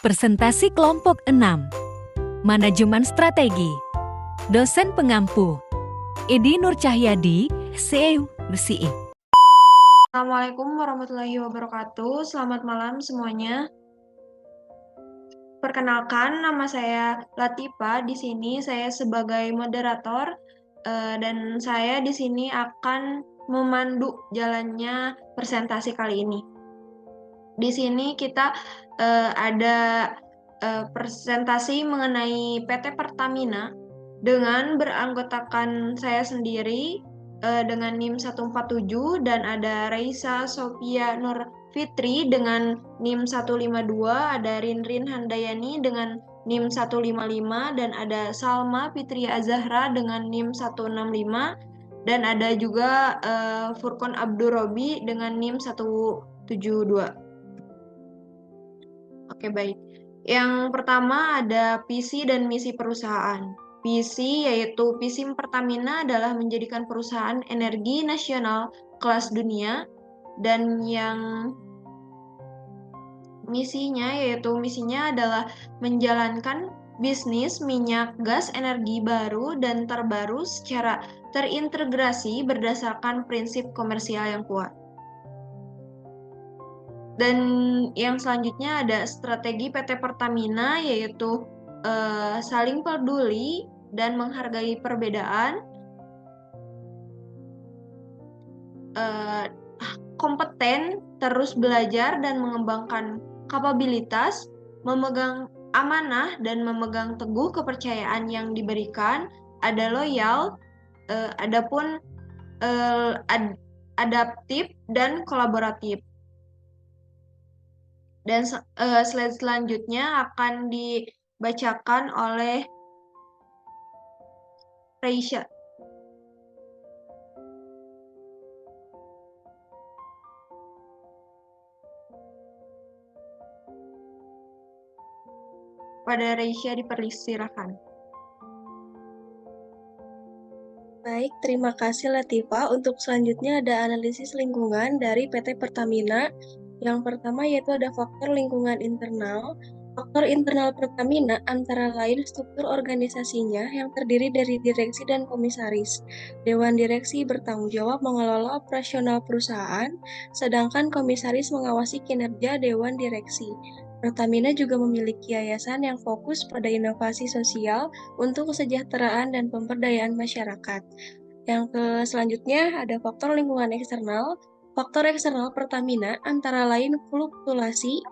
Presentasi kelompok 6. Manajemen Strategi. Dosen pengampu. Edi Nur Cahyadi, CEO, BCI. Assalamualaikum warahmatullahi wabarakatuh. Selamat malam semuanya. Perkenalkan, nama saya Latifa. Di sini saya sebagai moderator dan saya di sini akan memandu jalannya presentasi kali ini. Di sini kita ada presentasi mengenai PT Pertamina dengan beranggotakan saya sendiri dengan NIM 147 dan ada Raisa Sophia Nur Fitri dengan NIM 152, ada Rinrin Handayani dengan NIM 155 dan ada Salma Fitria Azahra dengan NIM 165 dan ada juga Furqon Abdurrobi dengan NIM 172. Oke, baik. Yang pertama ada visi dan misi perusahaan. Visi yaitu visi Pertamina adalah menjadikan perusahaan energi nasional kelas dunia, dan yang misinya adalah menjalankan bisnis minyak gas energi baru dan terbaru secara terintegrasi berdasarkan prinsip komersial yang kuat. Dan yang selanjutnya ada strategi PT Pertamina, yaitu saling peduli dan menghargai perbedaan, kompeten, terus belajar dan mengembangkan kapabilitas, memegang amanah dan memegang teguh kepercayaan yang diberikan, ada loyal, adapun adaptif dan kolaboratif. Dan slide selanjutnya akan dibacakan oleh Reisha. Pada Reisha dipersilakan. Baik, terima kasih Latifa. Untuk selanjutnya ada analisis lingkungan dari PT Pertamina. Yang pertama yaitu ada faktor lingkungan internal. Faktor internal Pertamina antara lain struktur organisasinya yang terdiri dari direksi dan komisaris. Dewan direksi bertanggung jawab mengelola operasional perusahaan, sedangkan komisaris mengawasi kinerja dewan direksi. Pertamina juga memiliki yayasan yang fokus pada inovasi sosial untuk kesejahteraan dan pemberdayaan masyarakat. Yang selanjutnya ada faktor lingkungan eksternal. Faktor eksternal Pertamina antara lain fluktuasi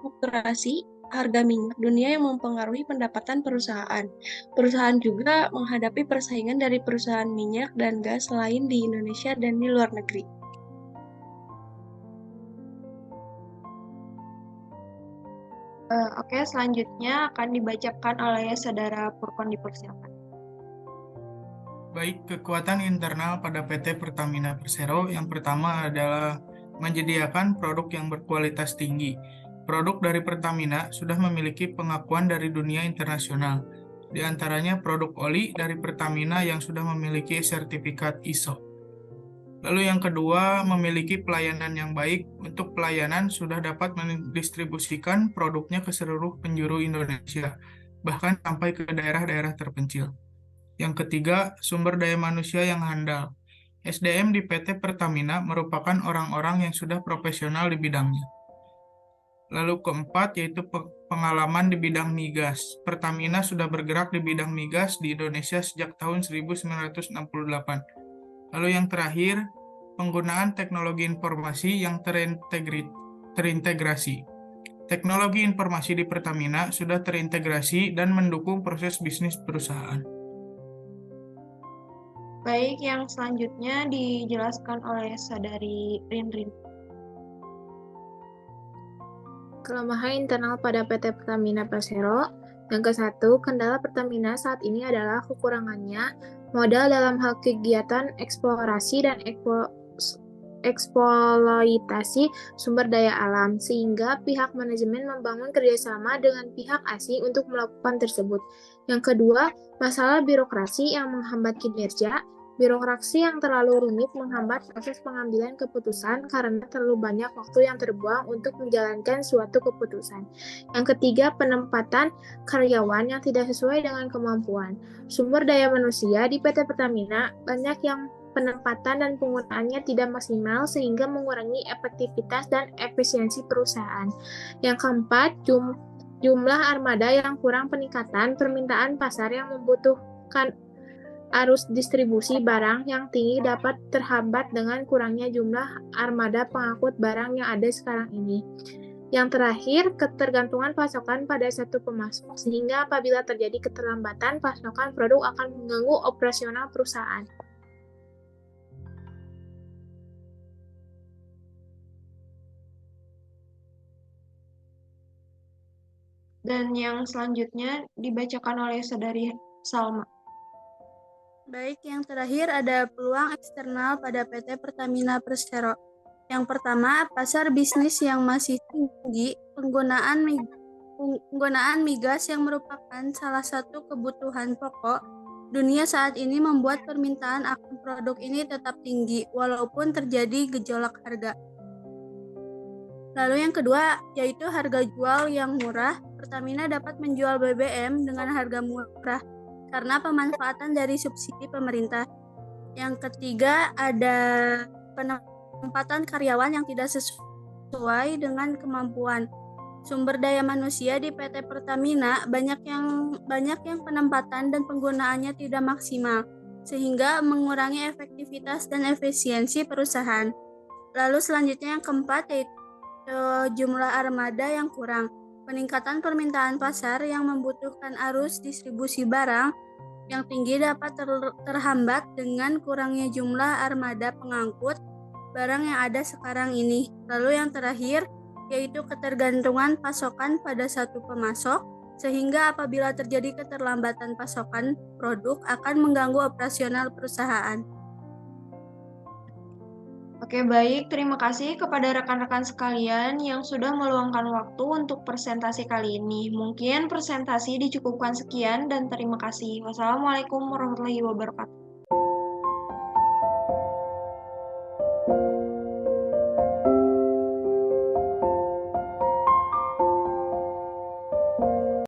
harga minyak dunia yang mempengaruhi pendapatan perusahaan. Perusahaan juga menghadapi persaingan dari perusahaan minyak dan gas lain di Indonesia dan di luar negeri. Oke, selanjutnya akan dibacakan oleh Saudara Furqon, dipersilakan. Baik, kekuatan internal pada PT Pertamina Persero yang pertama adalah menyediakan produk yang berkualitas tinggi. Produk dari Pertamina sudah memiliki pengakuan dari dunia internasional, di antaranya produk oli dari Pertamina yang sudah memiliki sertifikat ISO. Lalu yang kedua, memiliki pelayanan yang baik. Untuk pelayanan sudah dapat mendistribusikan produknya ke seluruh penjuru Indonesia, bahkan sampai ke daerah-daerah terpencil. Yang ketiga, sumber daya manusia yang handal. SDM di PT Pertamina merupakan orang-orang yang sudah profesional di bidangnya. Lalu keempat, yaitu pengalaman di bidang migas. Pertamina sudah bergerak di bidang migas di Indonesia sejak tahun 1968. Lalu yang terakhir, penggunaan teknologi informasi yang terintegrasi. Teknologi informasi di Pertamina sudah terintegrasi dan mendukung proses bisnis perusahaan. Baik, yang selanjutnya dijelaskan oleh Saudari Rinrin. Kelemahan internal pada PT Pertamina Persero. Yang ke-1, kendala Pertamina saat ini adalah kekurangannya modal dalam hal kegiatan eksplorasi dan eksploitasi sumber daya alam, sehingga pihak manajemen membangun kerjasama dengan pihak asing untuk melakukan tersebut. Yang kedua, masalah birokrasi yang menghambat kinerja. Birokrasi yang terlalu rumit menghambat proses pengambilan keputusan karena terlalu banyak waktu yang terbuang untuk menjalankan suatu keputusan. Yang ketiga, penempatan karyawan yang tidak sesuai dengan kemampuan. Sumber daya manusia di PT Pertamina banyak yang penempatan dan penggunaannya tidak maksimal sehingga mengurangi efektivitas dan efisiensi perusahaan. Yang keempat, jumlah armada yang kurang, peningkatan permintaan pasar yang membutuhkan arus distribusi barang yang tinggi dapat terhambat dengan kurangnya jumlah armada pengangkut barang yang ada sekarang ini. Yang terakhir, ketergantungan pasokan pada satu pemasok, sehingga apabila terjadi keterlambatan pasokan produk akan mengganggu operasional perusahaan. Dan yang selanjutnya dibacakan oleh Saudari Salma. Baik, yang terakhir ada peluang eksternal pada PT Pertamina Persero. Yang pertama, pasar bisnis yang masih tinggi, penggunaan migas yang merupakan salah satu kebutuhan pokok dunia saat ini membuat permintaan akan produk ini tetap tinggi walaupun terjadi gejolak harga. Lalu yang kedua yaitu harga jual yang murah. Pertamina dapat menjual BBM dengan harga murah karena pemanfaatan dari subsidi pemerintah. Yang ketiga ada penempatan karyawan yang tidak sesuai dengan kemampuan. Sumber daya manusia di PT Pertamina banyak yang penempatan dan penggunaannya tidak maksimal, sehingga mengurangi efektivitas dan efisiensi perusahaan. Lalu selanjutnya yang keempat yaitu jumlah armada yang kurang. Peningkatan permintaan pasar yang membutuhkan arus distribusi barang yang tinggi dapat terhambat dengan kurangnya jumlah armada pengangkut barang yang ada sekarang ini. Lalu yang terakhir yaitu ketergantungan pasokan pada satu pemasok, sehingga apabila terjadi keterlambatan pasokan produk akan mengganggu operasional perusahaan. Oke, baik. Terima kasih kepada rekan-rekan sekalian yang sudah meluangkan waktu untuk presentasi kali ini. Mungkin presentasi dicukupkan sekian dan terima kasih. Wassalamualaikum warahmatullahi wabarakatuh.